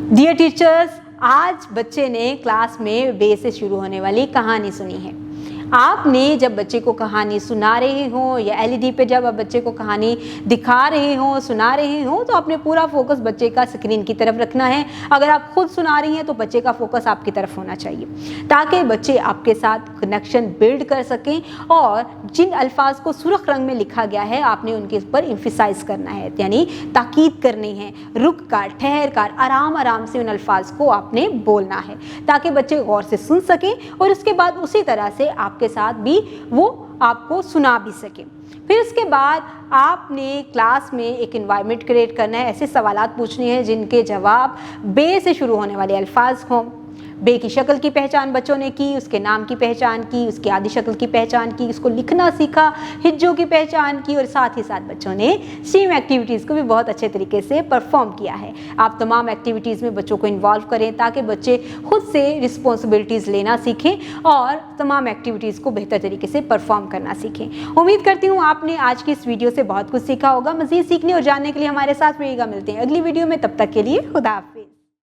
Dear teachers, आज बच्चे ने क्लास में बे से शुरू होने वाली कहानी सुनी है। आपने जब बच्चे को कहानी सुना रहे हो या एलईडी पे जब आप बच्चे को कहानी दिखा रहे हो, सुना रहे हो, तो अपने पूरा फोकस बच्चे का स्क्रीन की तरफ रखना है। अगर आप खुद सुना रही हैं तो बच्चे का फोकस आपकी तरफ होना चाहिए, ताकि बच्चे आपके साथ कनेक्शन बिल्ड कर सकें और जिन अल्फाज को सुर्ख रंग में लिखा गया है आपने उनके ऊपर एम्फसाइज करना है, यानी ताकीद करनी है। रुक कर, ठहर कर, आराम आराम से उन अल्फाज को आपने बोलना है, ताकि बच्चे गौर से सुन सकें और उसके बाद उसी तरह से आपके साथ भी वो आपको सुना भी सके। फिर उसके बाद आपने क्लास में एक एनवायरनमेंट क्रिएट करना है। ऐसे सवालात पूछने हैं जिनके जवाब बे से शुरू होने वाले अल्फाज हों। बे की शक्ल की पहचान बच्चों ने की, उसके नाम की पहचान की, उसकी आदि शक्ल की पहचान की, उसको लिखना सीखा, हिज्जों की पहचान की और साथ ही साथ बच्चों ने स्ट्रीम एक्टिविटीज़ को भी बहुत अच्छे तरीके से परफॉर्म किया है। आप तमाम एक्टिविटीज़ में बच्चों को इन्वॉल्व करें ताकि बच्चे खुद से रिस्पॉन्सिबिलिटीज़ लेना सीखें और तमाम एक्टिविटीज़ को बेहतर तरीके से परफॉर्म करना सीखें। उम्मीद करती हूँ आपने आज की इस वीडियो से बहुत कुछ सीखा होगा। मज़ीद सीखने और जानने के लिए हमारे साथ रहिएगा। मिलते हैं अगली वीडियो में, तब तक के लिए खुदा हाफिज़।